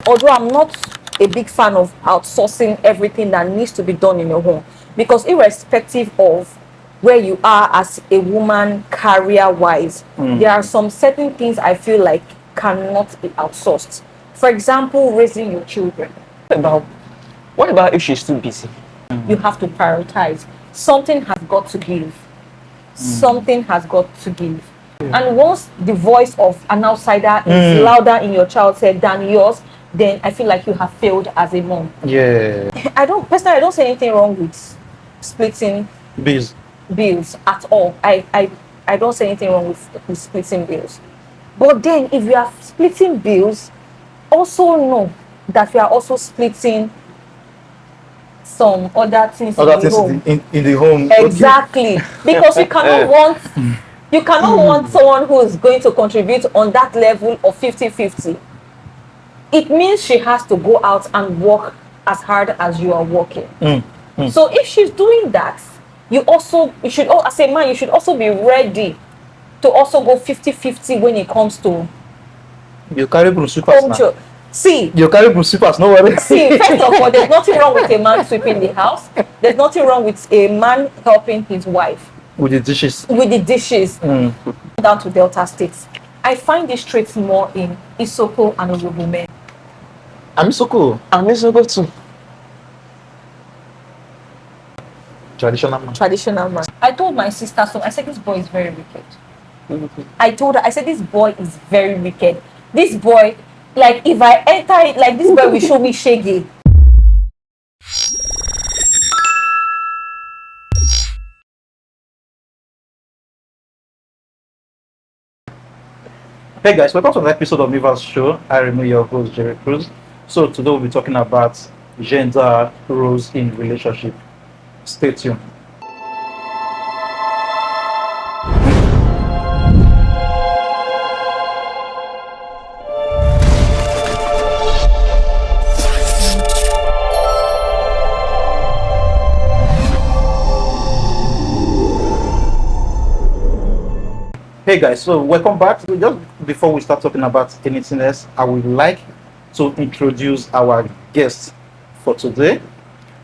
although I'm not a big fan of outsourcing everything that needs to be done in your home, because irrespective of where you are as a woman career-wise, there are some certain things I feel like cannot be outsourced. For example, raising your children. What about if she's too busy? You have to prioritize. Something has got to give. Something has got to give. And once the voice of an outsider is louder in your child's head than yours, then I feel like you have failed as a mom. Yeah. I don't say anything wrong with splitting bills at all. I don't say anything wrong with splitting bills. But then if you are splitting bills, also know that you are also splitting some other things in the home. In the home. Exactly. Okay. Because you cannot want someone who is going to contribute on that level of 50-50. It means she has to go out and work as hard as you are working. So if she's doing that, you should, as a man, you should also be ready to also go 50-50 when it comes to you carry broom sweepers now. See, you carry broom sweepers, no worry. See, first of all, there's nothing wrong with a man sweeping the house. There's nothing wrong with a man helping his wife with the dishes. Down to Delta States, I find these traits more in Isoko and Urhobo men. I'm Isoko too. Traditional man. I told my sister, so I said, this boy is very wicked. I told her, I said, this boy is very wicked. This boy, like, if I enter it, like, this boy will show me shaggy. Hey guys, welcome to another episode of Meverse show. I remain your host, Jerry Cruz. So today we'll be talking about gender roles in relationship. Stay tuned. Hey guys, so welcome back. So just before we start talking about anything else, I would like to introduce our guest for today.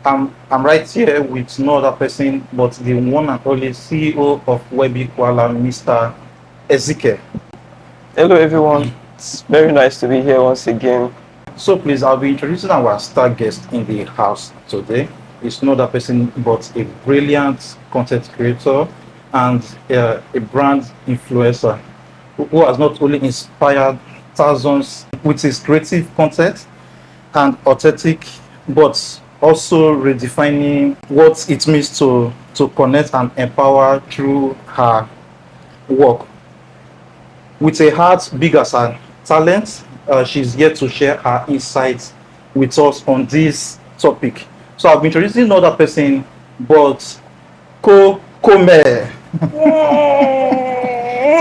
I'm right here with no other person but the one and only CEO of EBIHOR, Mr. A.K.A. Hello everyone, it's very nice to be here once again. So please, I'll be introducing our star guest in the house today. It's no other person but a brilliant content creator and a brand influencer who has not only inspired thousands with his creative content and authentic, but also redefining what it means to connect and empower through her work. With a heart big as her talent, she's here to share her insights with us on this topic. So I've been introducing another person, but Kome.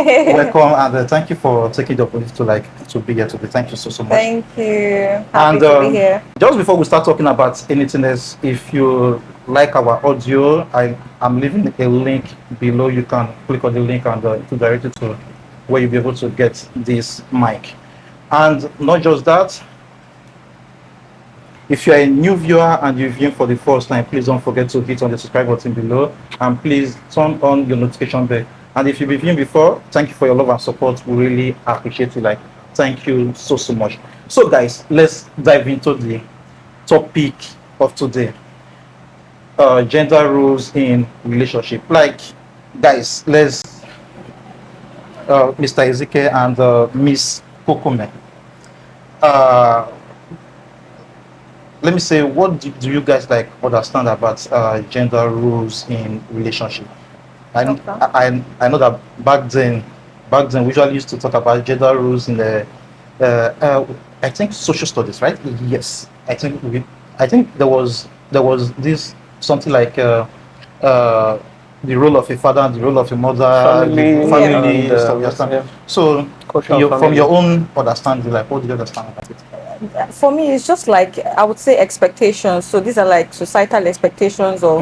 Welcome, and thank you for taking the opportunity to be here today. Thank you so much. Thank you. Happy to be here. Just before we start talking about anything else, if you like our audio, I'm leaving a link below. You can click on the link and it will direct you to where you'll be able to get this mic. And not just that, if you're a new viewer and you're viewing for the first time, please don't forget to hit on the subscribe button below and please turn on your notification bell. And if you've been viewing before, thank you for your love and support. We really appreciate it. Thank you so much. So guys, let's dive into the topic of today. Gender roles in relationship. Guys, let's Mr. A.K.A. and Miss Kokome. Let me say, what do you guys understand about gender roles in relationship? I know that back then we usually used to talk about gender roles in the I think social studies, right? Yes, I think there was this something like the role of a father and the role of a mother, family stuff. Yeah. So from your own understanding, what do you understand about it? For me, it's just I would say expectations. So these are societal expectations of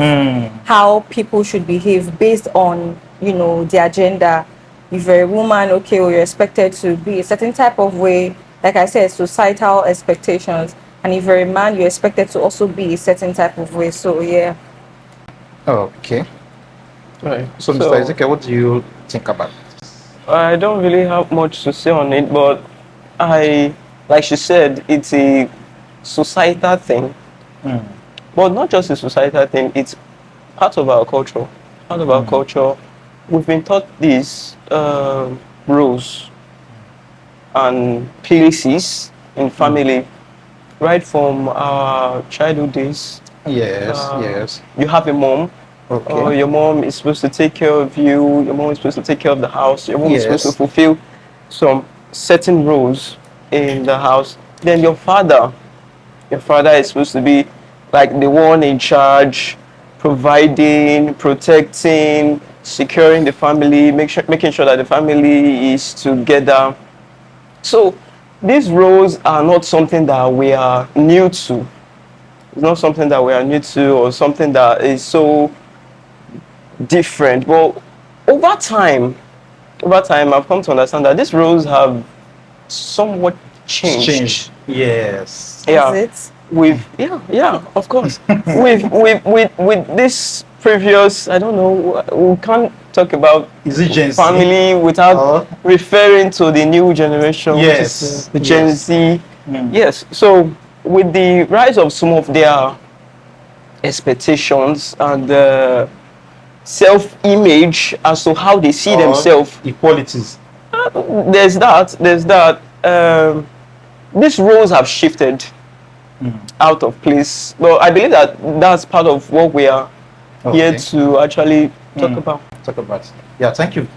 how people should behave based on, their gender. If you're a woman, okay, well, you're expected to be a certain type of way. like I said, societal expectations. And if you're a man, you're expected to also be a certain type of way. So yeah. Okay. Right. So, Mr. Ezekiel, what do you think about it? I don't really have much to say on it, but like she said, it's a societal thing. But not just a societal thing, it's part of our culture. Part of our culture. We've been taught these rules and places in family right from our childhood days. Yes, yes. You have a mom. Okay. Your mom is supposed to take care of you. Your mom is supposed to take care of the house. Your mom is supposed to Yes. fulfill some certain roles in the house. Then your father is supposed to be like the one in charge, providing, protecting, securing the family, making sure that the family is together. So these roles are not something that we are new to. It's not something that we are new to or something that is so different. But over time, I've come to understand that these roles have somewhat changed. Change. Yes. Yeah. Is it? Of course. with this previous, I don't know, we can't talk about Is it Gen Z? family without referring to the new generation, which Yes. is the Gen Yes. Z. Yes. So with the rise of some of their expectations and self-image as to how they see themselves, Equalities. there's that. These roles have shifted out of place. Well, I believe that that's part of what we are here to actually talk about. Yeah, thank you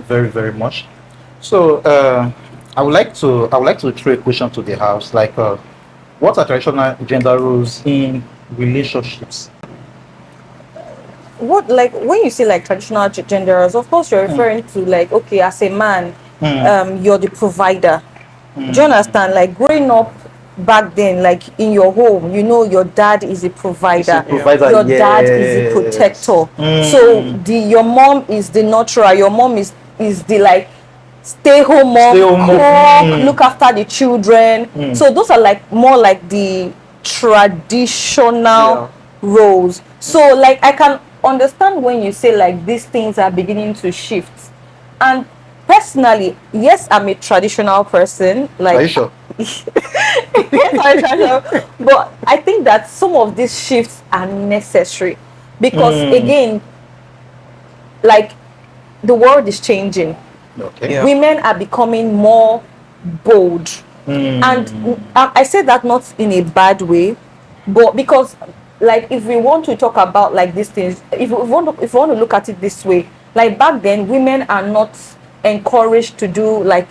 very, very much. So I would like to throw a question to the house, like what are traditional gender roles in relationships? What, like, when you say like traditional gender roles, of course you're referring to, like, okay, as a man, you're the provider. Do you understand? Like, growing up back then, like in your home, you know, your dad is a provider, your dad is a protector. So your mom is the nurturer, your mom is the like stay home mom, cook, look after the children. So those are like more like the traditional roles. So like I can understand when you say like these things are beginning to shift. And personally, yes, I'm a traditional person. Like, are you sure? But I think that some of these shifts are necessary because again, like, the world is changing. Women are becoming more bold, and I say that not in a bad way, but because, like, if we want to talk about like these things, if we want to look at it this way, like back then, women are not encouraged to do like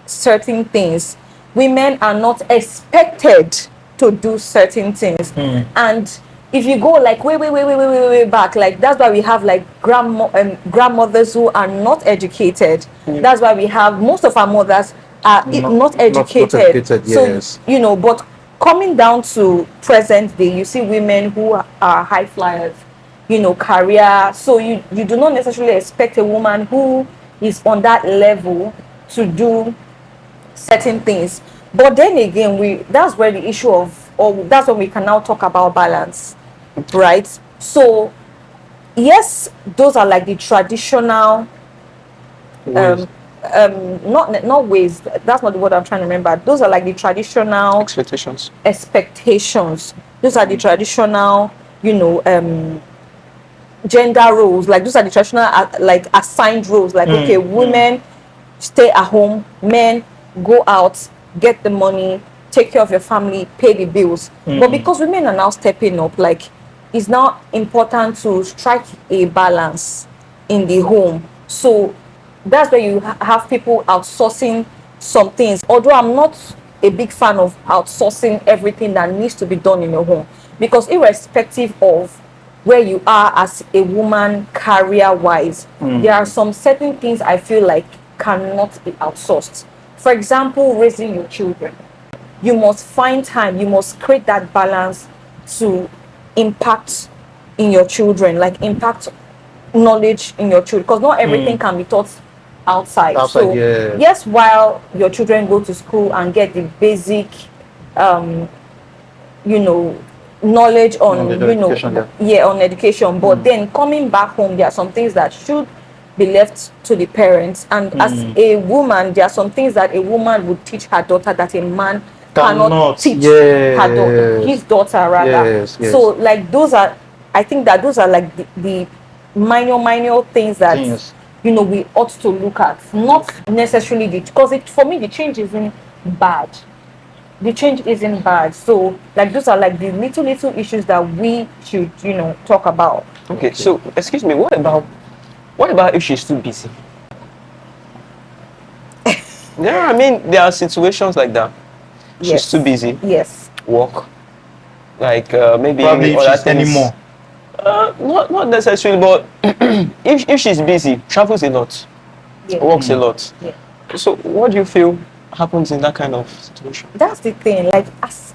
certain things. Women are not expected to do certain things. And if you go like way back, like that's why we have like grandmothers who are not educated. That's why we have most of our mothers are not educated. So you know, but coming down to present day, you see women who are high flyers, you know, career. So you do not necessarily expect a woman who is on that level to do certain things. But then again, that's where the issue of, or that's when we can now talk about balance, right? So yes, those are like the traditional not ways, that's not the word I'm trying to remember. Those are like the traditional Expectations. Those are the traditional, you know, gender roles. Like those are the traditional like assigned roles. Like okay, women stay at home, men go out, get the money, take care of your family, pay the bills. But because women are now stepping up, like it's now important to strike a balance in the home. So that's where you have people outsourcing some things. Although I'm not a big fan of outsourcing everything that needs to be done in your home, because irrespective of where you are as a woman career wise, there are some certain things I feel like cannot be outsourced. For example, raising your children, you must find time, you must create that balance to impact in your children, like impact knowledge in your children, because not everything can be taught outside. Outside, So yeah. yes, while your children go to school and get the basic you know, knowledge on, Knowledge, you know, education, yeah. yeah, on education, but then coming back home, there are some things that should be left to the parents. And as a woman, there are some things that a woman would teach her daughter that a man cannot teach her daughter, his daughter rather. Yes, yes. So like those are, I think that those are like the minor things that Things. you know we ought to look at, not necessarily the, because it, for me the change isn't bad, the change isn't bad. So like those are like the little issues that we should, you know, talk about. Okay, so excuse me, what about if she's too busy? Yeah, I mean there are situations like that. She's Yes. too busy. Yes. Work. Like maybe Probably if other she's things. anymore. Not necessarily, but if she's busy, travels a lot, Yeah. works a lot. Yeah. So what do you feel happens in that kind of situation? That's the thing. Like as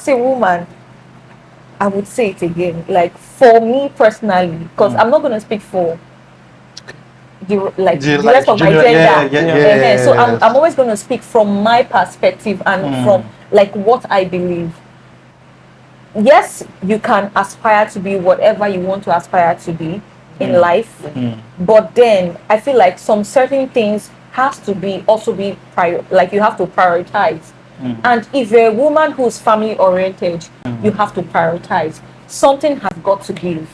a woman, I would say it again. Like for me personally, because I'm not gonna speak for the rest of my gender. So I'm always gonna speak from my perspective and from like what I believe. Yes, you can aspire to be whatever you want to aspire to be in life, but then I feel like some certain things has to be also be like you have to prioritize. And if you're a woman who's family oriented, you have to prioritize. Something has got to give.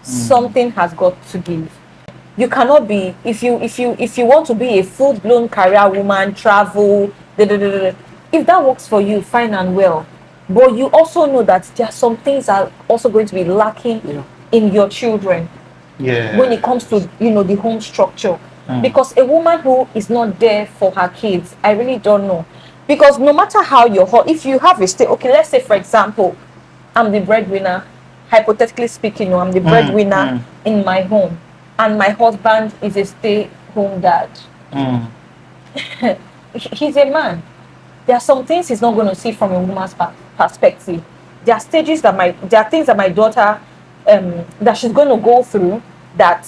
Something has got to give. You cannot be, if you want to be a full-blown career woman, travel, if that works for you, fine and well. But you also know that there are some things are also going to be lacking in your children when it comes to, you know, the home structure. Because a woman who is not there for her kids, I really don't know. Because no matter how you're hot, if you have a stay, okay, let's say for example, I'm the breadwinner, hypothetically speaking, I'm the breadwinner in my home, and my husband is a stay-home dad. He's a man. There are some things he's not going to see from a woman's perspective. There are stages that there are things that my daughter, that she's going to go through that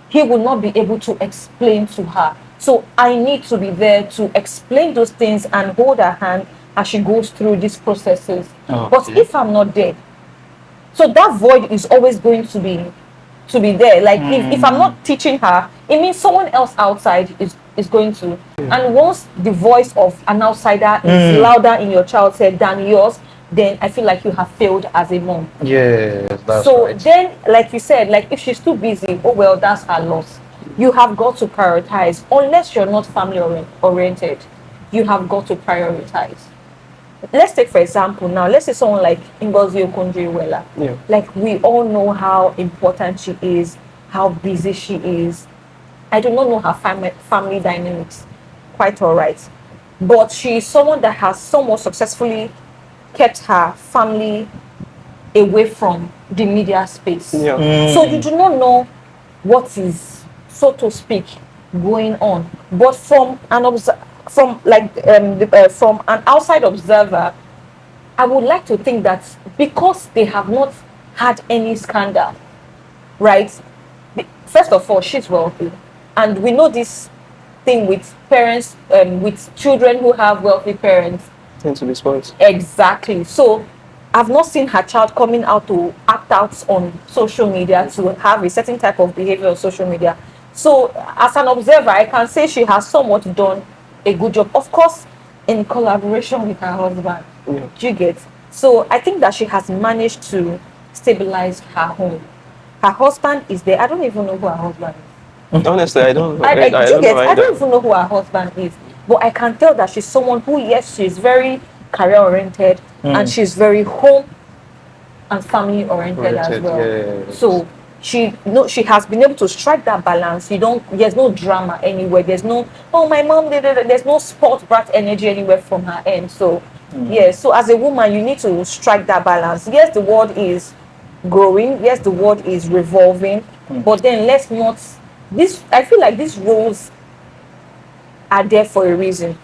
he will not be able to explain to her. So I need to be there to explain those things and hold her hand as she goes through these processes. But if I'm not there, so that void is always going to be there. Like if I'm not teaching her, it means someone else outside is going to. And once the voice of an outsider is louder in your child's head than yours, then I feel like you have failed as a mom. Yes, that's so right. Then, like you said, like if she's too busy, oh well, that's her loss. You have got to prioritize. Unless you're not family oriented, you have got to prioritize. Let's take for example now, let's say someone like Ngozi Okonjo-Iweala. Like we all know how important she is, how busy she is. I do not know her family dynamics quite all right, but she is someone that has somewhat successfully kept her family away from the media space. So you do not know what is, so to speak, going on. But from an from an outside observer, I would like to think that because they have not had any scandal, right? First of all, she's wealthy, and we know this thing with parents, with children who have wealthy parents Tend to be spoiled. Exactly. So I've not seen her child coming out to act out on social media to have a certain type of behavior on social media. So as an observer, I can say she has somewhat done a good job, of course, in collaboration with her husband. Do you get? So I think that she has managed to stabilize her home. Her husband is there. I don't even know who her husband is. Honestly, I don't know. I don't even know who her husband is. But I can tell that she's someone who, yes, she's very career oriented and she's very home and family oriented as well. Yes. So she has been able to strike that balance. There's no drama anywhere. There's no, oh my mom did it. There's no sport brat energy anywhere from her end. So so as a woman, you need to strike that balance. Yes, the world is growing. Yes, the world is revolving. But then let's not. I feel like these roles are there for a reason.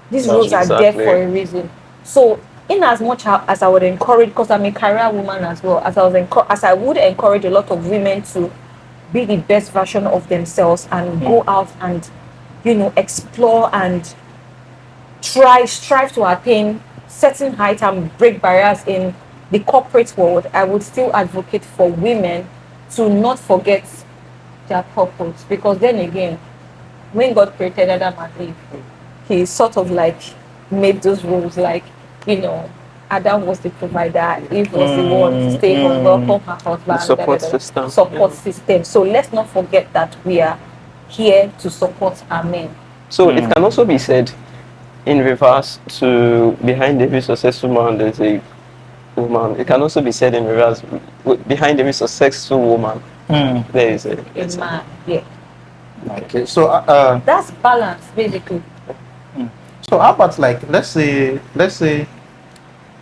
These rules are there for a reason. So in as much as I would encourage, because I'm a career woman as well, as I would encourage a lot of women to be the best version of themselves and go out and, explore and strive to attain certain height and break barriers in the corporate world, I would still advocate for women to not forget their purpose. Because then again, when God created Adam and Eve, he sort of like made those rules, like, Adam was the provider, Eve was the one to stay home, welcome her husband, support system. Support system. So let's not forget that we are here to support our men. So it can also be said in reverse to behind every successful man there's a woman. It can also be said in reverse, behind every successful woman there is a man. Yeah. Okay, so that's balance basically. So how about, like, let's say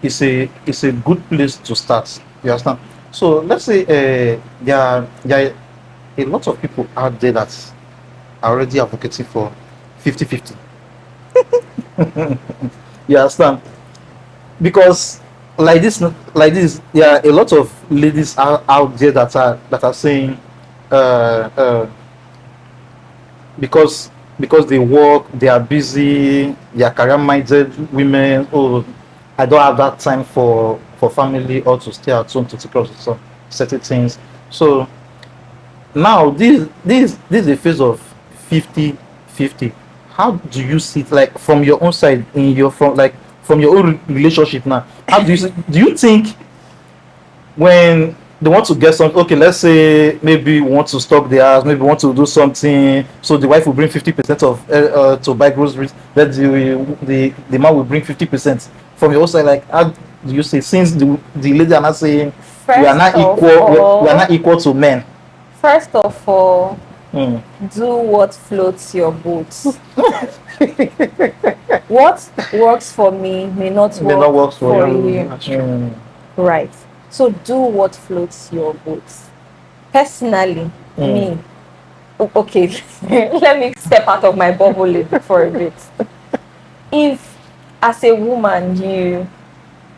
it's a good place to start. You understand? So let's say there are a lot of people out there that are already advocating for 50-50. You understand? Because like this, there are a lot of ladies out there that are saying because they work, they are busy, they are career-minded women. Oh, I don't have that time for family or to stay at home to take care of some certain things. So now this is a phase of 50-50. How do you see it, like, from your own side, from your own relationship now? How do you see, do you think when they want to get something, okay, let's say maybe want to stock the house, maybe want to do something, so the wife will bring 50% of to buy groceries, that the man will bring 50%. From your own side, like, how do you say, since the lady are not saying we are not equal to men? First of all, do what floats your boat. What works for me may not work for you. Right. So do what floats your boat. Personally, me, okay, let me step out of my bubble for a bit. If as a woman you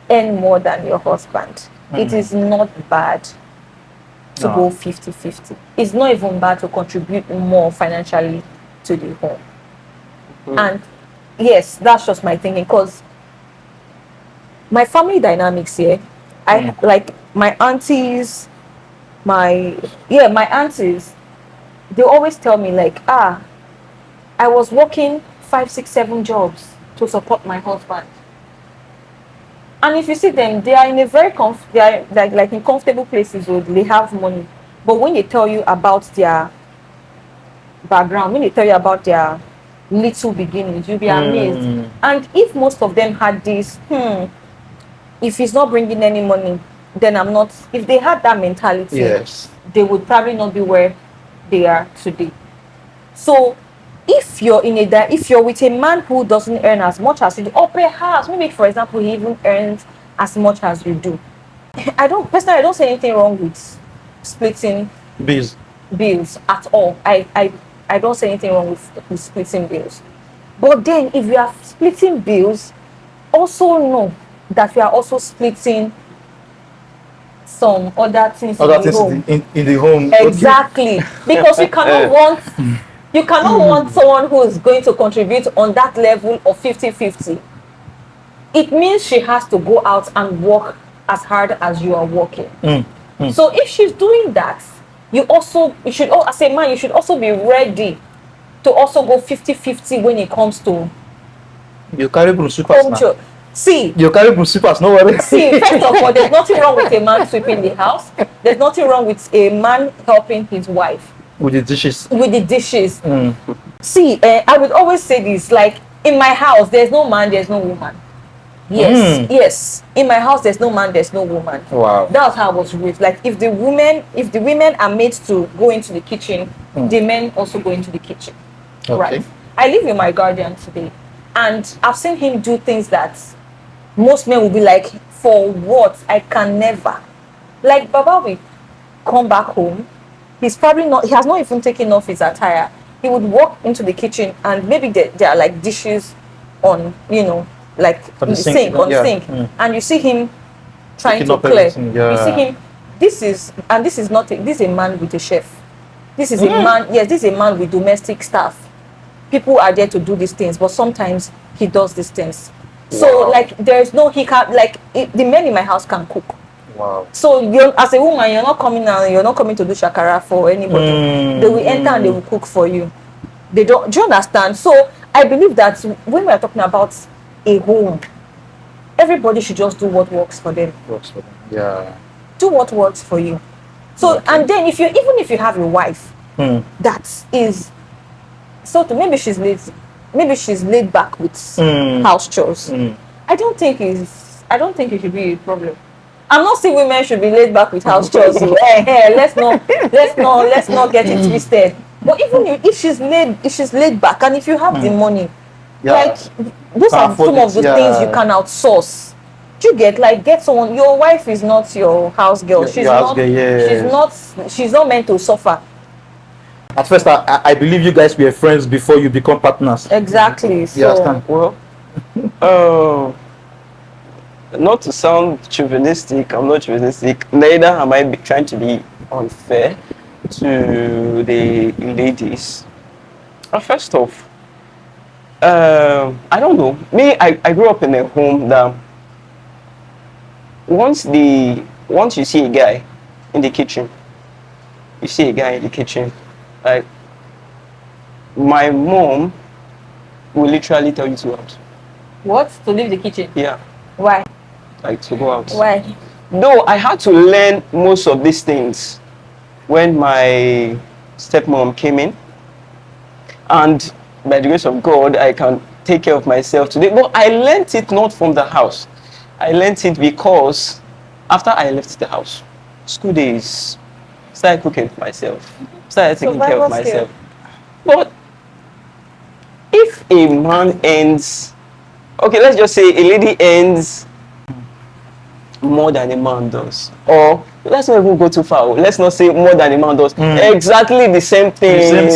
earn more than your husband, it is not bad to go 50-50. It's not even bad to contribute more financially to the home. And yes, that's just my thinking, because my family dynamics here, I like my aunties, my aunties, they always tell me, like, I was working 5, 6, 7 jobs to support my husband. And if you see them, they are in a very they are like in comfortable places where they have money. But when they tell you about their background, when they tell you about their little beginnings, you'll be amazed. And if most of them had this, if it's not bringing any money, then I'm not. If they had that mentality, they would probably not be where they are today. So if you're with a man who doesn't earn as much as you do, or perhaps maybe, for example, he even earns as much as you do, I don't say anything wrong with splitting bills at all. I don't say anything wrong with splitting bills. But then if you are splitting bills, also know that we are also splitting some other things in the home. Exactly. Okay. Because you cannot want someone who is going to contribute on that level of 50-50. It means she has to go out and work as hard as you are working. So if she's doing that, as a man, you should also be ready to also go 50-50 when it comes to you carry broom sweepers now. See, you carry broom sweepers, no worry. See, first of all, there's nothing wrong with a man sweeping the house. There's nothing wrong with a man helping his wife with the dishes. See, I would always say this, like, in my house, there's no man, there's no woman. Yes. In my house, there's no man, there's no woman. Wow. That's how I was raised. Like, if the women are made to go into the kitchen, the men also go into the kitchen. Okay. Right. I live with my guardian today, and I've seen him do things that most men will be like, for what? I can never. Like, Baba will come back home. He has not even taken off his attire. He would walk into the kitchen, and maybe there are like dishes on, like the sink. And you see him trying to clear. You see him. This is a man with a chef. This is a man, yes, this is a man with domestic staff. People are there to do these things, but sometimes he does these things. So, Wow. like, there's no, he can't, like, the men in my house can cook. Wow. So, as a woman, you're not coming to do shakara for anybody. They will enter and they will cook for you. They don't, do you understand? So, I believe that when we're talking about a home, everybody should just do what works for them. Works for them. Yeah. Do what works for you. So, and then even if you have a wife that is, maybe she's laid back with house chores. I don't think it should be a problem. I'm not saying women should be laid back with house chores. Let's not get it twisted. But even if she's laid back, and if you have the money, like those are some of the things you can outsource. Do you get someone? Your wife is not your house girl. She's not meant to suffer. At first, I believe you guys were friends before you become partners. Exactly. You understand? Well, not to sound chauvinistic, I'm not chauvinistic. Neither am I trying to be unfair to the ladies. First off, I don't know. I grew up in a home that once you see a guy in the kitchen, like my mom will literally tell you to go out. What? To leave the kitchen? Yeah. Why? Like to go out. Why? Though I had to learn most of these things when my stepmom came in, and by the grace of God, I can take care of myself today. But I learned it not from the house. I learned it because after I left the house, school days, started cooking for myself, started taking care of myself. But if a man ends, okay, let's just say a lady ends more than a man does, or let's not even go too far. Let's not say more than a man does. Exactly the same thing.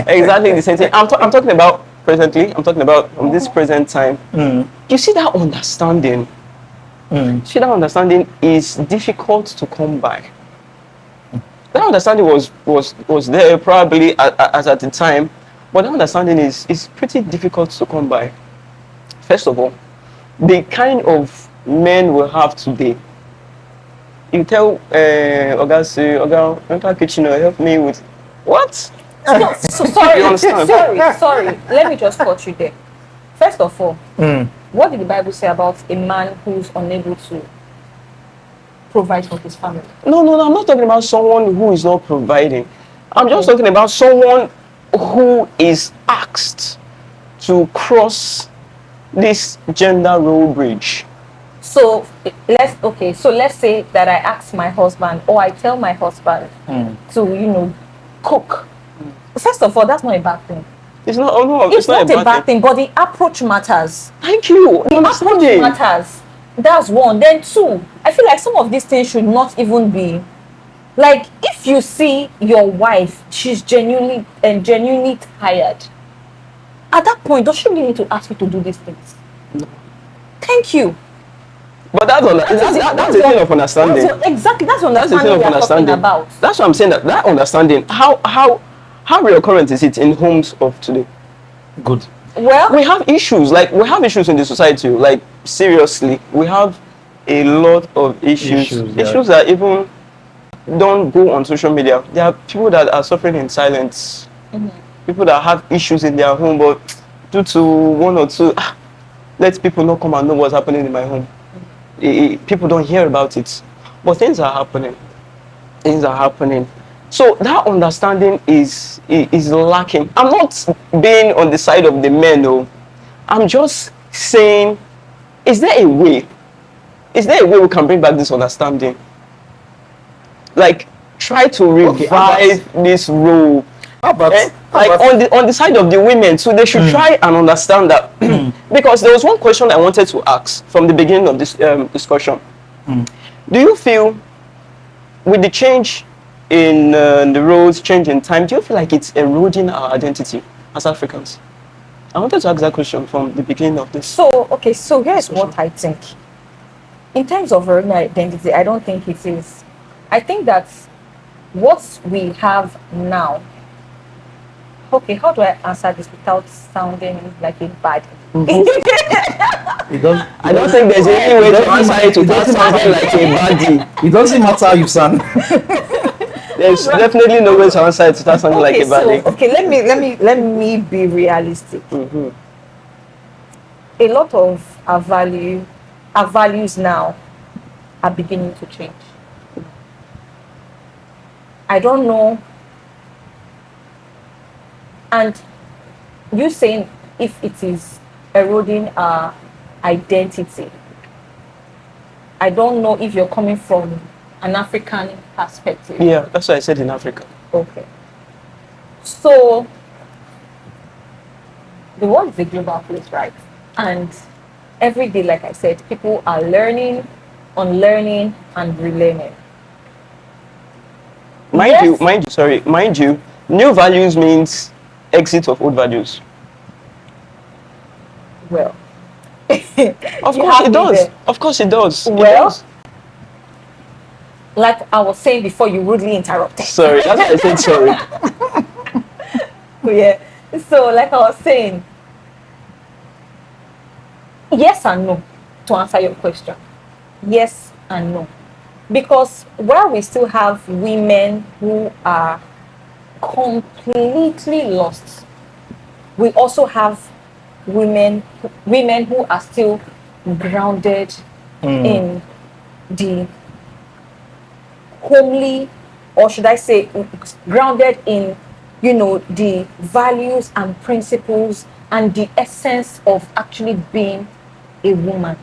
Exactly the same thing. I'm talking about presently. I'm talking about this present time. You see that understanding. See, that understanding is difficult to come by. That understanding was there probably as at the time, but that understanding is pretty difficult to come by. First of all, the kind of men we have today. You tell Oga, enter kitchen or help me with what? So sorry, You understand? sorry. Let me just cut you there. First of all, what did the Bible say about a man who's unable to provide for his family? No, I'm not talking about someone who is not providing. I'm just talking about someone who is asked to cross this gender role bridge. So let's say that I ask my husband, or I tell my husband to cook. First of all, that's not a bad thing. It's not. Oh no, it's not a bad thing, but the approach matters. Thank you. The approach matters. That's one. Then two, I feel like some of these things should not even be like, if you see your wife, she's genuinely tired. At that point, does she really need to ask you to do these things? No. Thank you. But that's a thing of understanding. Exactly, that's understanding we are talking about. That's what I'm saying. That understanding. How recurrent is it in homes of today? Good. Well, we have issues. Like we have issues in the society. Like seriously, we have a lot of issues. Issues that even don't go on social media. There are people that are suffering in silence. People that have issues in their home, but due to one or two, let people not come and know what's happening in my home. People don't hear about it, but things are happening. So that understanding is lacking. I'm not being on the side of the men, no. I'm just saying, is there a way we can bring back this understanding? Like, try to revive this role. On the side of the women, so they should try and understand that. Because there was one question I wanted to ask from the beginning of this discussion. Do you feel, with the change in the roads, change in time, do you feel like it's eroding our identity as Africans? I wanted to ask that question from the beginning of this. So here's what I think. In terms of eroding our identity, I don't think it is. I think that what we have now. Okay, how do I answer this without sounding like a bad? It does. I don't think there's any way to answer it without sounding like a baddie. It doesn't matter how you sound. There's definitely no way to answer it without sounding like a baddie. So, okay, let me be realistic. A lot of our values now are beginning to change. I don't know. And you saying if it is eroding our identity, I don't know if you're coming from an African perspective. Yeah, that's why I said in Africa. Okay. So the world is a global place, right? And every day, like I said, people are learning, unlearning, and relearning. Mind you, new values means exit of old values. Well, Of course it does. Of course it does. Well, like I was saying before, you rudely interrupted. Sorry, that's why I said sorry. Yeah. So, like I was saying, yes and no to answer your question. Yes and no. Because while we still have women who are completely lost, we also have women who are still grounded in the homely, or should I say grounded in, you know, the values and principles and the essence of actually being a woman.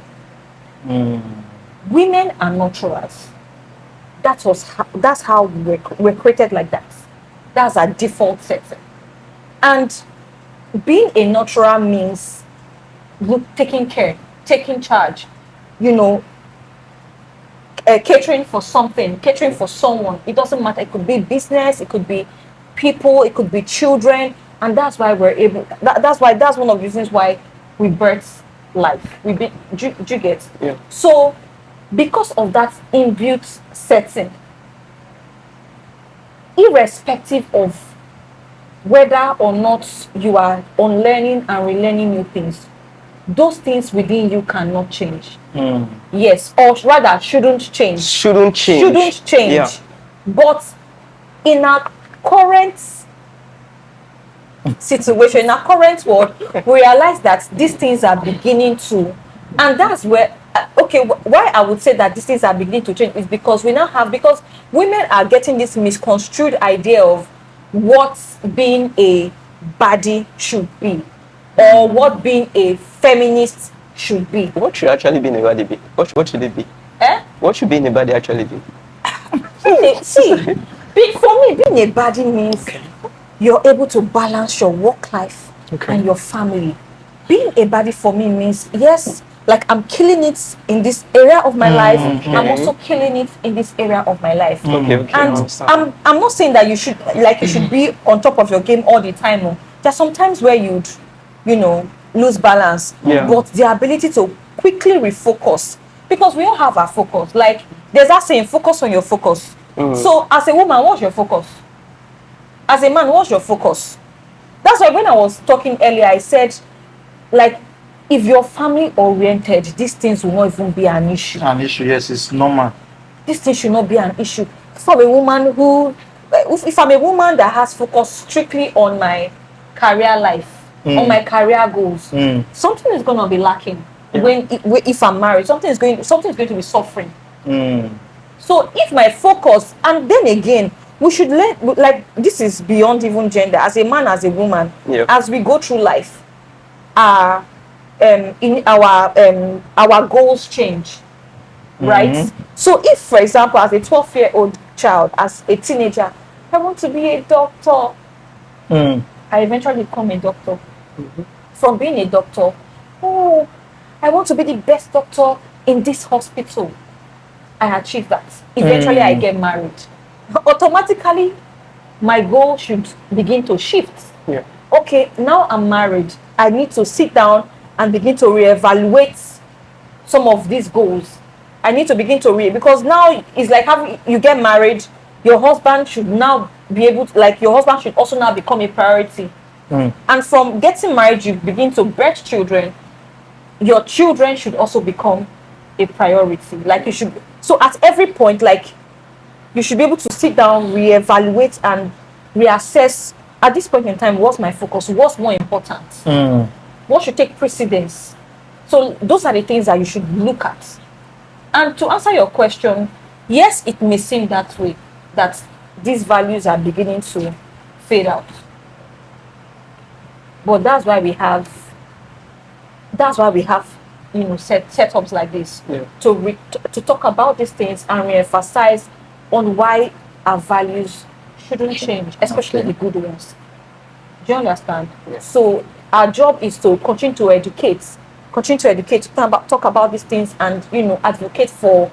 Women are naturals. That's how we're created like that. That's our default setting. And being a natural means taking care, taking charge, you know, catering for something, catering for someone. It doesn't matter. It could be business, it could be people, it could be children, and that's why we're able. That's one of the reasons why we birth life. Do you get? Yeah. So, because of that inbuilt setting, irrespective of whether or not you are unlearning and relearning new things, those things within you cannot change. Yes, or rather shouldn't change. Shouldn't change. Shouldn't change. Yeah. But in our current situation, in our current world, we realize that these things are beginning to, and that's where, why I would say that these things are beginning to change is because because women are getting this misconstrued idea of what being a baddie should be, or what being a feminist should be. What should actually being a baddie be? What should it be? What should being a baddie actually be? For me, being a baddie means you're able to balance your work life and your family. Being a baddie for me means, yes, like I'm killing it in this area of my life. I'm also killing it in this area of my life. And I'm not saying that you should be on top of your game all the time. There's sometimes where you'd, lose balance. But the ability to quickly refocus, because we all have our focus. Like there's that saying, focus on your focus. So as a woman, what's your focus? As a man, what's your focus? That's why when I was talking earlier, I said, like, if you're family oriented, these things will not even be an issue. An issue, yes, it's normal. This thing should not be an issue. If I'm a woman that has focused strictly on my career life, on my career goals, something is going to be lacking. If I'm married, something is going to be suffering. So if my focus, and then again, we should learn, like, this is beyond even gender. As a man, as a woman, as we go through life, our goals change, right? So if, for example, as a 12-year-old child, as a teenager, I want to be a doctor, I eventually become a doctor. From being a doctor, I want to be the best doctor in this hospital. I achieve that. Eventually, I get married. Automatically, my goal should begin to shift. Okay, now I'm married. I need to sit down and begin to reevaluate some of these goals. I need to begin to because now it's like you get married, your husband should now be able to, like, your husband should also now become a priority. And from getting married, you begin to birth children. Your children should also become a priority. Like, you should, so at every point, like, you should be able to sit down, reevaluate, and reassess at this point in time, what's my focus, what's more important, what should take precedence. So those are the things that you should look at. And to answer your question, yes, it may seem that way, that these values are beginning to fade out, but that's why we have you know, setups like this, to talk about these things and re-emphasize on why our values shouldn't change, especially the good ones. Do you understand? Yes. So our job is to continue to educate, talk about these things, and, you know, advocate for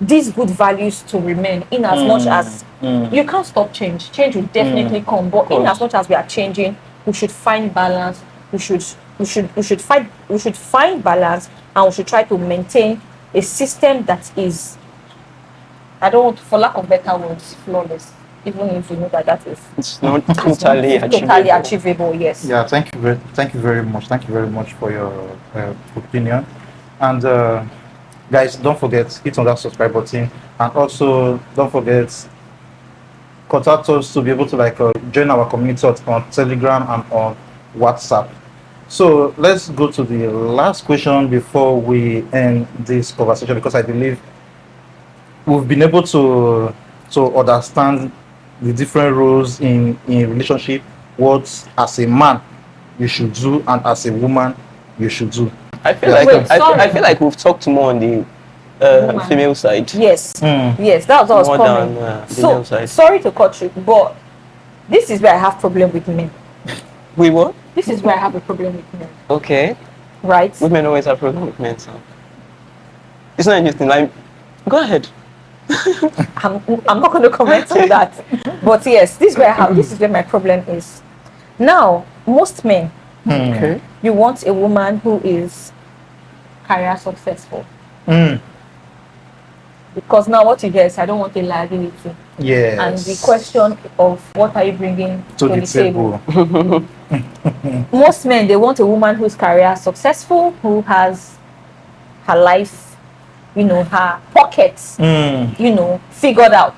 these good values to remain, in as much as you can't stop change. Change will definitely come, but in as much as we are changing, we should find balance. We should find balance, and we should try to maintain a system that is, I don't want, for lack of better words, flawless. Even if you know that it's not totally achievable. Yes. Yeah, thank you very much. Thank you very much for your opinion. And guys, don't forget, hit on that subscribe button, and also don't forget, contact us to be able to, like, join our community on Telegram and on WhatsApp. So let's go to the last question before we end this conversation, because I believe we've been able to understand the different roles in relationship, what as a man you should do and as a woman you should do. I feel like we've talked more on the female side. Yes. Yes, that's what I was coming. So side. Sorry to cut you, but this is where I have problem with men. We what? This is where I have a problem with men. Okay. Right? Women always have problem with men, so it's not anything. Like, go ahead. I'm not going to comment on that. But yes, this is where my problem is. Now, most men, Okay. you want a woman who is career successful. Because now what you hear is, I don't want a liability. Yes. And the question of what are you bringing to the table. Most men, they want a woman who's career successful, who has her life, you know, her pockets, you know, figured out.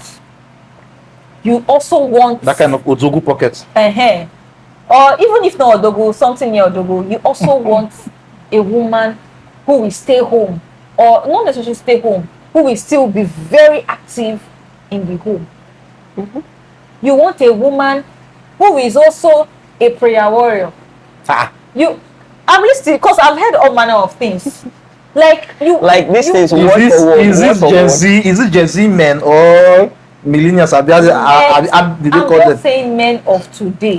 You also want that kind of Ozogu pocket. Or even if not Odogo, something near Odogo, you also want a woman who will stay home, or not necessarily stay home, who will still be very active in the home. You want a woman who is also a prayer warrior. I'm listening because I've heard all manner of things. Like this thing is Is it Gen Z men or millennials? I'm not saying men of today.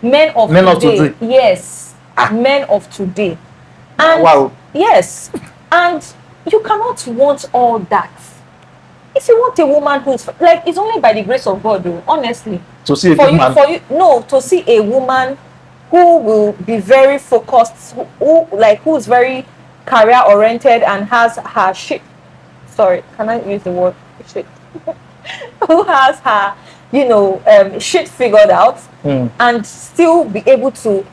Men of today. Yes. Men of today. And wow. Yes. And you cannot want all that. If you want a woman who's like, it's only by the grace of God, though, honestly. To see to see a woman who will be very focused, who's very career oriented and has her shit. Sorry, can I use the word shit? Who has her, you know, shit figured out, and still be able to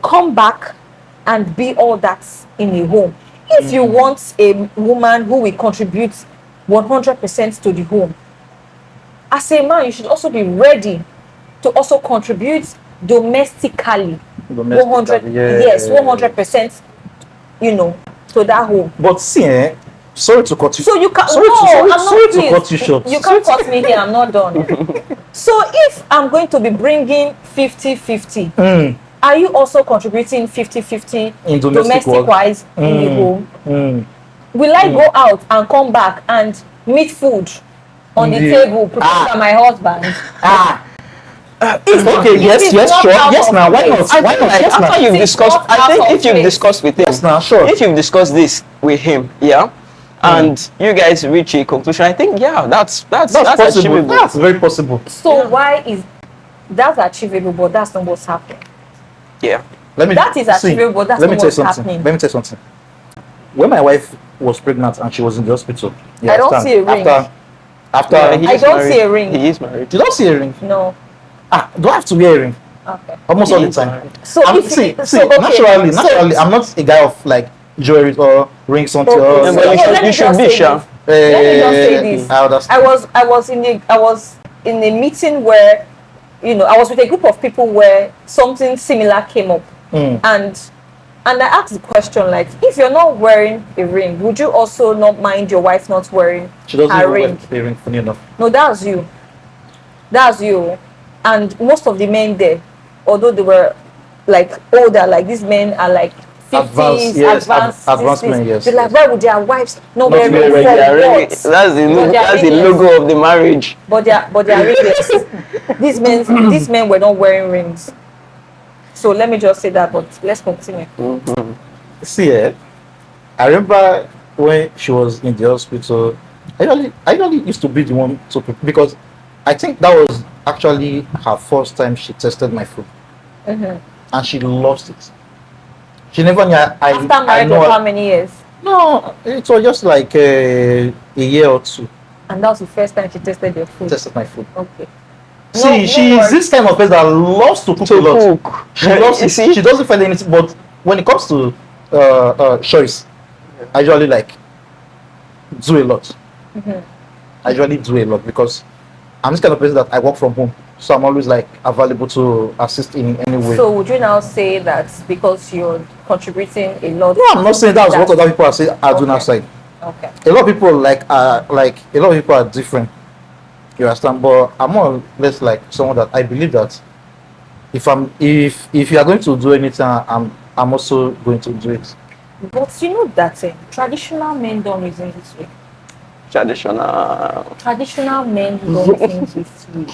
come back and be all that in a home. If you want a woman who will contribute 100% to the home, as a man, you should also be ready to also contribute domestically. 100%, you know, to that home. But see, sorry to cut you. So you can sorry to cut you short. You can't cut me here. I'm not done. So if I'm going to be bringing 50-50, are you also contributing 50-50 in domestic wise in the home? Will I go out and come back and meet food on the table prepared by my husband? Okay, yes, sure. Yes, now, why not? Why not? After you've discussed, I think if you've discussed with him, yes, now, sure. If you've discussed this with him, and you guys reach a conclusion, I think, that's possible. Achievable. That's very possible. So why is that achievable, but that's not what's happening? Yeah. That is achievable, but that's not what's happening. Let me tell you something. When my wife was pregnant and she was in the hospital, I don't see a ring. After he I is don't married. see a ring. He is married. you don't see a ring. No. Do I have to wear a ring? Okay. Almost all He the is time. married. So if See, okay. naturally, I'm not a guy of like jewelry or rings on Okay, your. Yeah, but you should- let me you should just be, say sure. this. Let me just say this. I understand. I was in a meeting where, I was with a group of people where something similar came up, and I asked the question, like, if you're not wearing a ring, would you also not mind your wife not wearing She doesn't her even ring? wear a ring, funny enough. No, that's you. That's you. And most of the men there, although they were like older, like these men are like 50s, Advanced, yes, advanced, advanced this. men, yes, They're like, yes. why would their wives not Not wear wear ring ring, for They are really- what? That's But the they are logo of the marriage. But they are ringless. These men were not wearing rings. So let me just say that, but let's continue. See, I remember when she was in the hospital, I usually used to be the one to because I think that was actually her first time she tested my food, and she lost it. She never knew. After marriage know of how many years? No, it was just like a year or two. And that was the first time she tested your food. Tested my food. Okay. See, she's this kind of person that loves to cook a lot. Cook. She loves You it. see? She doesn't find anything, but when it comes to choice, I usually like do a lot. I usually do a lot because I'm this kind of person that I work from home, so I'm always like available to assist in any way. So would you now say that because you're contributing a lot? No, I'm not saying that's what other people are doing outside. Okay. A lot of people a lot of people are different. You understand? But I'm more or less like someone that I believe that if you are going to do anything, I'm also going to do it. But you know that traditional men don't reason this way. Traditional men don't think this way.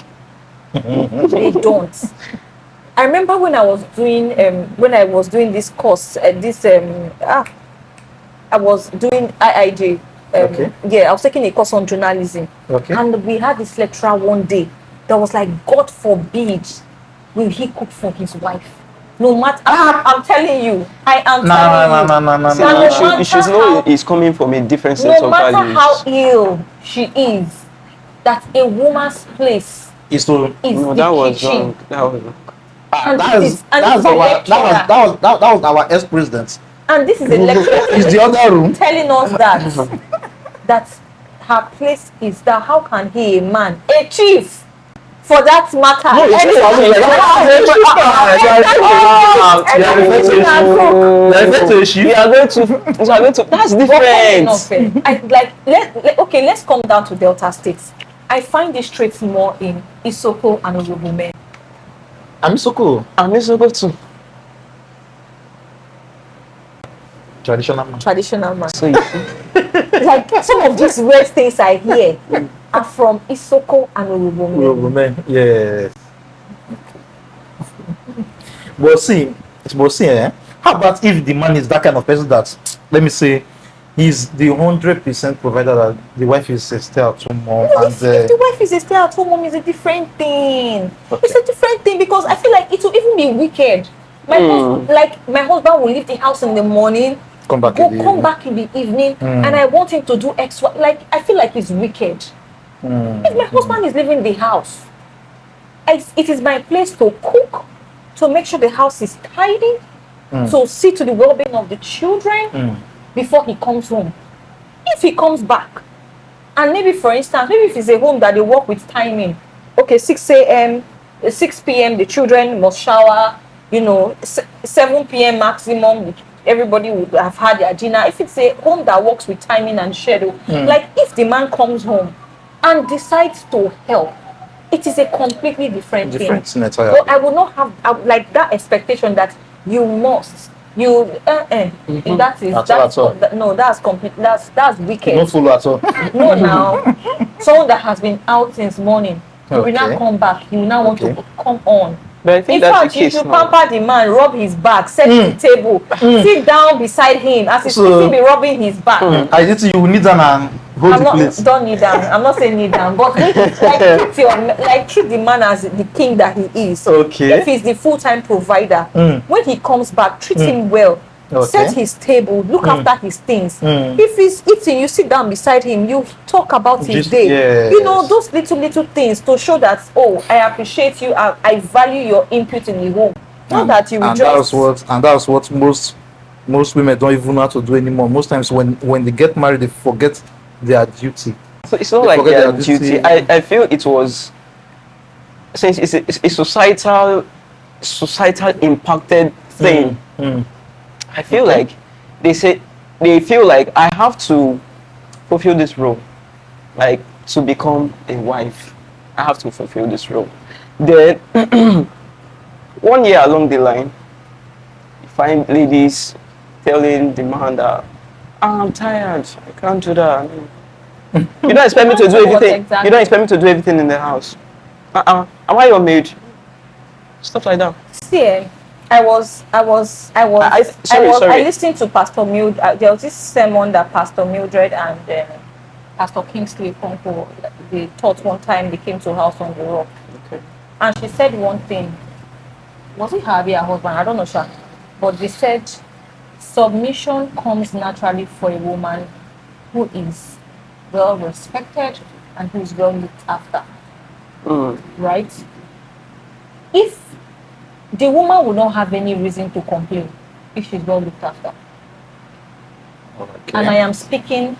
They don't. I remember when I was doing this course, I was doing IIJ. Okay. Yeah, I was taking a course on journalism. Okay. And we had this lecturer one day that was like, God forbid, will he cook for his wife? No matter, I'm telling you, I am telling you. See, No you should matter know how- it's coming from a different set No of matter values. how ill she is, that a woman's place Is to is No, the that was kitchen. wrong. That was wrong. And that this is is- and this is a lecturer. that was our ex-president. And this is a lecturer Is the other room? telling us that her place is that how can he, a man, a chief, for that matter? No, it's not That's different. Let's come down to Delta States. I find these traits more in Isoko and Urhobo men. I'm so cool. I'm so good too. Traditional man. Traditional man. So you see, Like some of these weird things I hear are from Isoko and Urhobo men. Man. Yes. But see, how about if the man is that kind of person that, let me say, he's the 100% provider that the wife is a stay-at-home mom, No, and if the wife is a stay-at-home mom, is a different thing. Okay. It's a different thing because I feel like it will even be wicked. My husband will leave the house in the morning, come back back in the evening, and I want him to do extra. Like I feel like it's wicked. If my husband is leaving the house, it is my place to cook, to make sure the house is tidy, to see to the well-being of the children before he comes home. If he comes back, and maybe for instance, maybe if it's a home that they work with timing, okay, 6 a.m., 6 p.m. the children must shower, 7 p.m. maximum, everybody would have had their dinner. If it's a home that works with timing and schedule, like if the man comes home and decides to help, it is a completely different thing. entirely. So I will not have like that expectation that you must. That is At all. no, that's complete. That's wicked. No fool at all. No, now someone that has been out since morning, he will now Okay. come back. He will now want to come on. but I think In that's fact, the you case should now. pamper the man, rub his back, set the table, sit down beside him as he's So- be rubbing his back. I need to, you need an and hold I'm the not place. don't need down. I'm not saying need down, but treat the man as the king that he is. Okay. If he's the full-time provider, when he comes back, treat him well. set his table, look after his things. Mm. If he's eating, you sit down beside him, you talk about his day. Yes. You know, those little things to show that, oh, I appreciate you, I value your input in the home. Not that you will just... And that's what most women don't even know how to do anymore. Most times when they get married, they forget their duty. So it's not They like forget their their duty. duty. I feel it was, since it's a societal impacted thing. I feel like they feel like I have to fulfill this role, like to become a wife. I have to fulfill this role. Then 1 year along the line, you find ladies telling the man that, I'm tired, I can't do that. You don't expect me to do everything. Exactly. You don't expect me to do everything in the house. Am I your maid? Stuff like that. See, I listened to Pastor Mildred. There was this sermon that Pastor Mildred and Pastor Kingsley Konko, they taught one time. They came to House on the Rock, Okay. and she said one thing. Was it her husband? I don't know, sure. But they said submission comes naturally for a woman who is well respected and who is well looked after. Right? If the woman will not have any reason to complain if she's well looked after. Okay. And I am speaking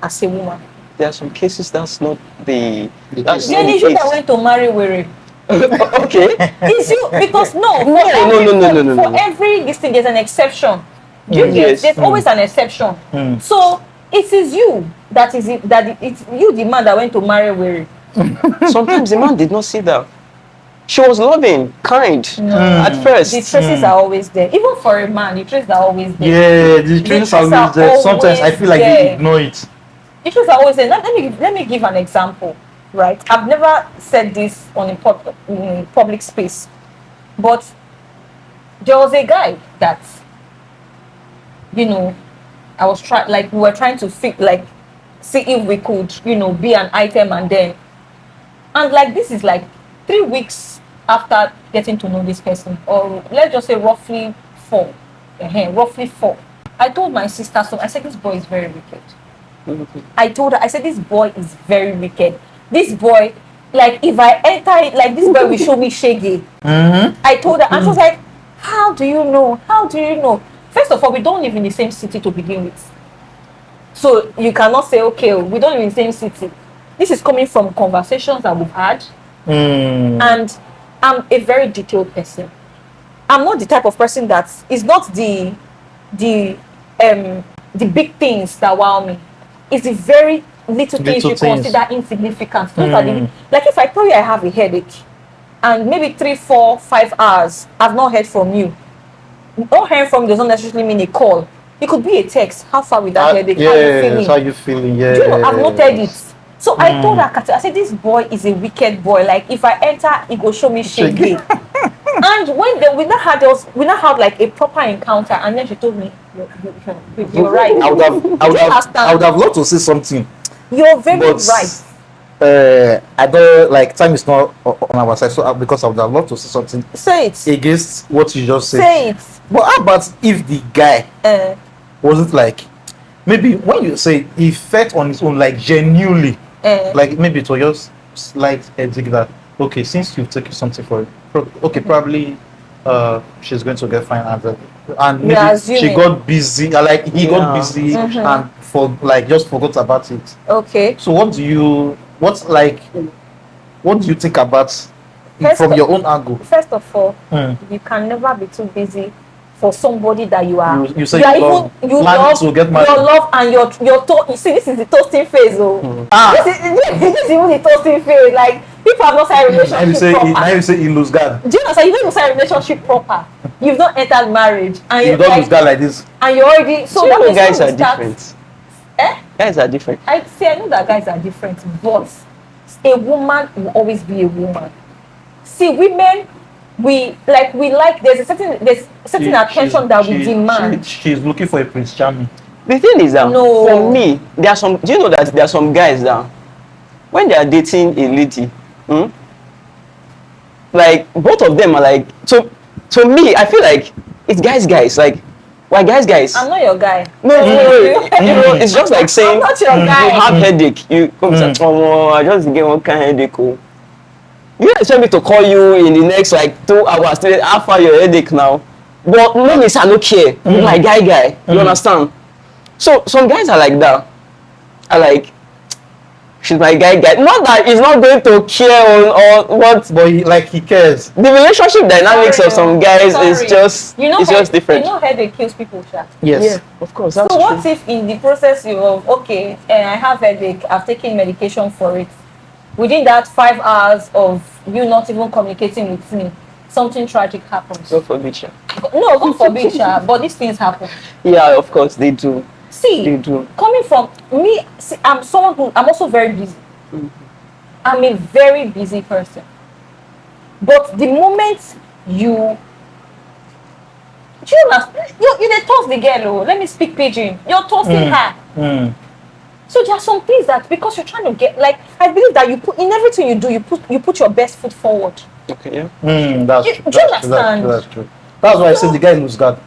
as a woman. There are some cases that's not the. That's The not the issue that case. went to marry Were. Okay. Is you because no. For every this thing, there's an exception. Yes. There's always an exception. So it is you it's you, the man, that went to marry Were. Sometimes the man did not see that. She was loving, kind at first. The traces are always there. Even for a man, the traces are always there. Yeah, the traces are always there. Sometimes I feel like they ignore it. The traces are always there. Let me give an example. Right? I've never said this in public space, but there was a guy that, you know, I was we were trying to see if we could, be an item, and this is 3 weeks after getting to know this person, or let's just say roughly four. I told my sister, so I said, this boy is very wicked. I told her, I said, this boy is very wicked. This boy, if I enter it, this boy will show me shaggy. I told her, and she was like, how do you know? How do you know? First of all, we don't live in the same city to begin with. So you cannot say, okay, we don't live in the same city. This is coming from conversations that we've had. And I'm a very detailed person. I'm not the type of person that is not the big things that wow me. It's the very little things you consider insignificant. Those are if I tell you I have a headache and maybe 3, 4, 5 hours I've not heard from you. Not hearing from you does not necessarily mean a call. It could be a text. How far with that headache? Yeah, how you feeling? Yeah. Do you know, I've noted it. So I told her, I said, this boy is a wicked boy. If I enter, he go show me shaggy. And when we not had a proper encounter, and then she told me, you're right. I would have loved to say something. You're very right. I don't time is not on our side, so because I would have loved to say something. Say it against what you just said. Say it. But how about if the guy wasn't maybe when you say he felt on his own genuinely, maybe it was just slight headache that okay, since you've taken something for it, okay, probably she's going to get fine, and maybe she got busy, he got busy and just forgot about it. Okay. So what do you think about from your own angle? First of all, you can never be too busy for somebody that you are. You say you love to get married. Your love and you see, this is the toasting phase. This is even the toasting phase. People have not started relationship proper. Now you say he lose God. Do you know? So you don't even start relationship proper. You've not entered marriage, and you don't lose God like this. And you're already that guys are different. Guys are different. I know that guys are different, but a woman will always be a woman. See, women, we like there's a certain attention that we demand. She's looking for a Prince Charming. The thing is that for me, there are some. Do you know that there are some guys that when they are dating a lady, both of them are to me, I feel like it's guys. Why, guys? I'm not your guy. No, it's just like saying I'm not your guy. you have headache. You come say, oh, I just get one kind of headache. Oh. You expect me to call you in the next like 2 hours to how far your headache now? But no, I don't care. You're my guy. You understand? So some guys are like that. Are like, she's my guy. Not that he's not going to care on what, but he cares. The relationship dynamics of some guys is just just different. You know headache kills people, Sha. Yes. Yeah, of course. So what if in the process of okay, I have headache, I've taken medication for it. Within that 5 hours of you not even communicating with me, something tragic happens. God forbid, Sha. No, God forbid, Sha, but these things happen. Yeah, of course they do. See, They do. coming from me, see, I'm someone who I'm also very busy. I'm a very busy person. But the moment you understand, you dey toss the girl, oh, let me speak pidgin. You're tossing her. So there are some things that because you're trying to get, like, I believe that you put in everything you do, you put your best foot forward. Okay, yeah. That's true. Do you understand? That's true. That's why I said the guy knows God.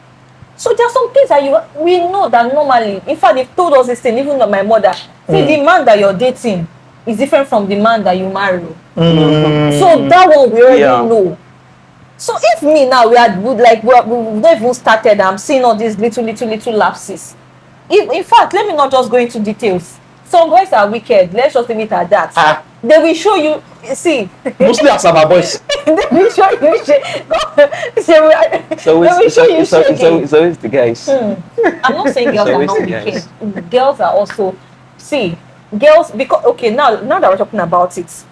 So there are some things that we know that normally, in fact, they've told us this thing, even my mother. See, the man that you're dating is different from the man that you marry. So that one we already know. So if me now we've not even started, I'm seeing all these little lapses. In fact, let me not just go into details. Some boys are wicked. Let's just leave it at that. They will show you. See, mostly Asaba boys. They will show you. It's always the guys. I'm not saying girls are not wicked. Girls are also girls because okay now that we're talking about it,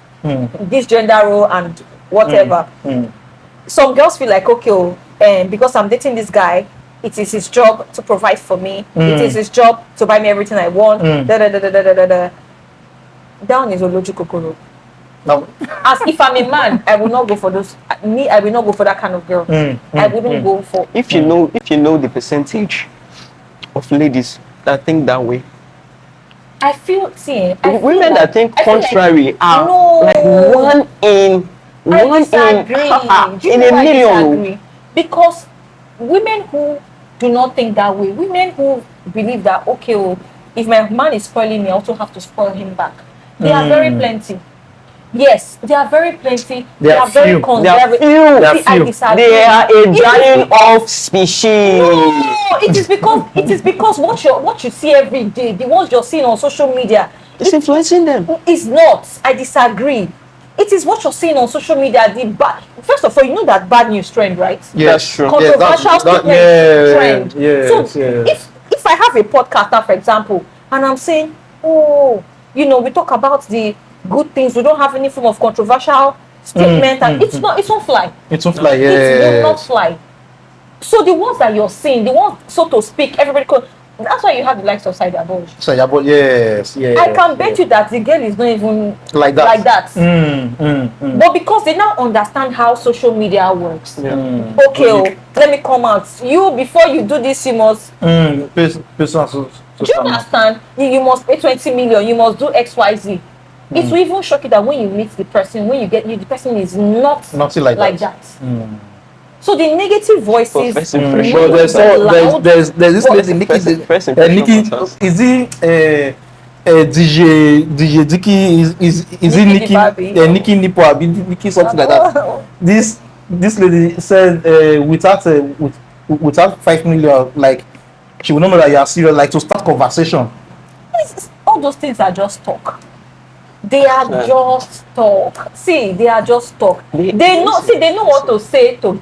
this gender role and whatever. Some girls feel like okay, because I'm dating this guy, it is his job to provide for me. It is his job to buy me everything I want. Down is Oloju Kokoro. No. As if I'm a man, I will not go for those. I will not go for that kind of girl. I wouldn't go for. If you know the percentage of ladies that think that way, I feel women that think contrary are like one in a million. Because women who do not think that way, women who believe that okay, if my man is spoiling me, I also have to spoil him back. They are very plenty. Yes, they are very plenty. They are very conservative. They are a dying off species. No, it is because what you see every day, the ones you're seeing on social media, it's influencing them. It's not. I disagree. It is what you're seeing on social media. First of all, you know that bad news trend, right? Yes, true. Controversial statement trend. Yes, if I have a podcaster, for example, and I'm saying, we talk about the good things, we don't have any form of controversial statement, and it won't fly. It won't fly. It will not fly. So the ones that you're seeing, the ones, so to speak, everybody that's why you have the likes of Sayabo. Yes. I can bet you that the girl is not even like that. But because they now understand how social media works. Okay, let me come out. You, before you do this, you must. Do you understand? You must pay 20 million. You must do XYZ. It will even shock you that when you meet the person, when you get the person is nothing like that. So the negative voices. There's this lady Nikki. Is he DJ Dicky? Is he Nikki? Nikki Nipo? Nikki something like that. This lady said without 5 million, like she will not know that you are serious. Like to start conversation. All those things are just talk. They are just talk. See, they are just talk. They know what to say to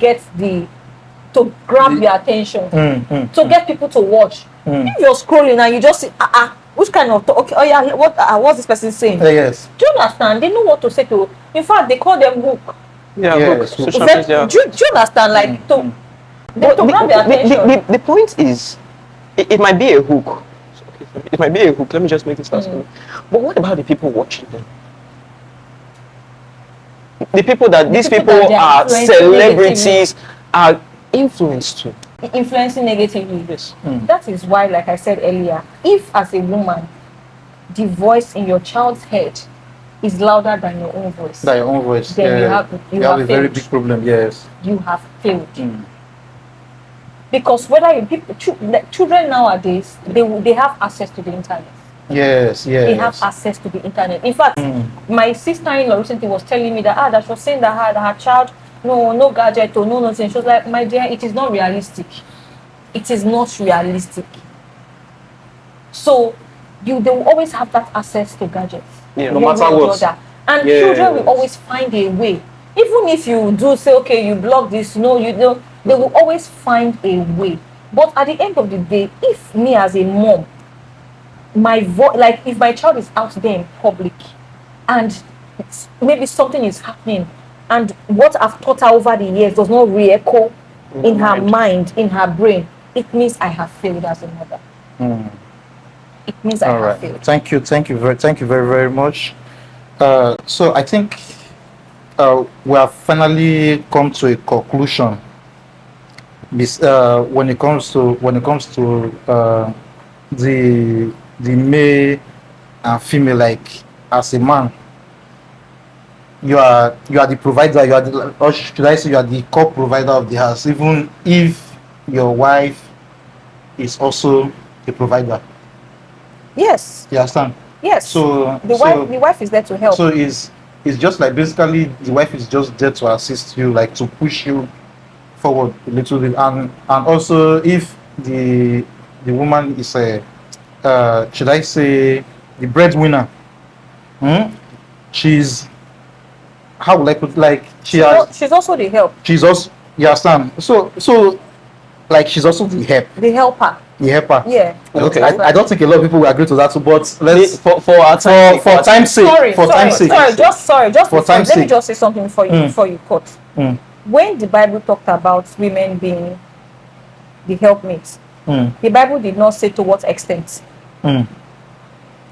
grab your attention, to get people to watch. If you're scrolling and you just see, which kind of talk? Okay, what's this person saying? Yes. Do you understand? They know what to say to. In fact, they call them hook. Hooks. Do you understand? Like to grab your attention. The point is, it might be a hook. It might be a hook. Let me just make this last one. But what about the people watching them? The people that these people are celebrities are influenced to. Influencing negatively. Yes. That is why, like I said earlier, if as a woman, the voice in your child's head is louder than your own voice. Then you have a very big problem. Yes. You have failed. Because whether you people, children nowadays, they have access to the internet. Yes, yes. They have access to the internet. In fact, my sister-in-law recently was telling me that she was saying that her child, no gadget or no nothing. She was like, my dear, it is not realistic. It is not realistic. So they will always have that access to gadgets. Yeah. No matter what. And Yes. children will always find a way. Even if you do say, okay, you block this, they will always find a way. But at the end of the day, if me as a mom, like if my child is out there in public and maybe something is happening and what I've taught her over the years does not re-echo in her mind, in her brain, it means I have failed as a mother. It means I have failed. Thank you very much. So I think we have finally come to a conclusion. When it comes to the male and female, like as a man, you are the provider, or should I say you are the co-provider of the house, even if your wife is also a provider. Yes. You understand? Yes. So the wife is there to help. So it's just like basically the wife is just there to assist you, like to push you forward a little bit, and also if the woman is a should I say the breadwinner, she's, how would I put, like she's also the help. She's also, you understand? So like she's also the helper. Yeah. Okay. I don't think a lot of people will agree to that too, but let's for time's sake. Let me just say something before you cut. When the Bible talked about women being the helpmates, the Bible did not say to what extent.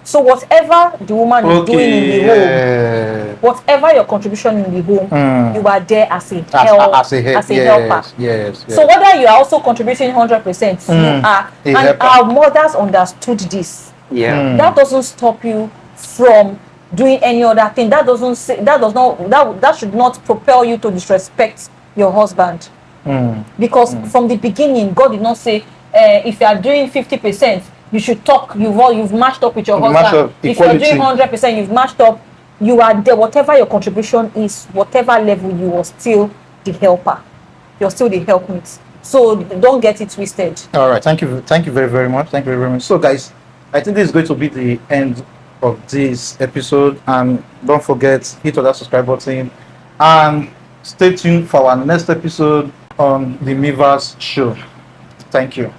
So whatever the woman is doing in the home, whatever your contribution in the home, you are there as a helper. Yes. So whether you are also contributing 100%, you are, and our mothers understood this. Yeah. That doesn't stop you from doing any other thing. That should not propel you to disrespect your husband. Because from the beginning, God did not say if you are doing 50%, you should talk. You've matched up with your husband. If you're doing 100%, you've matched up. You are there. Whatever your contribution is, whatever level, you are still the helper. You're still the helpmate. So don't get it twisted. All right. Thank you very, very much. Thank you very much. So guys, I think this is going to be the end of this episode, and don't forget, hit on that subscribe button and stay tuned for our next episode on the Meverse show. Thank you.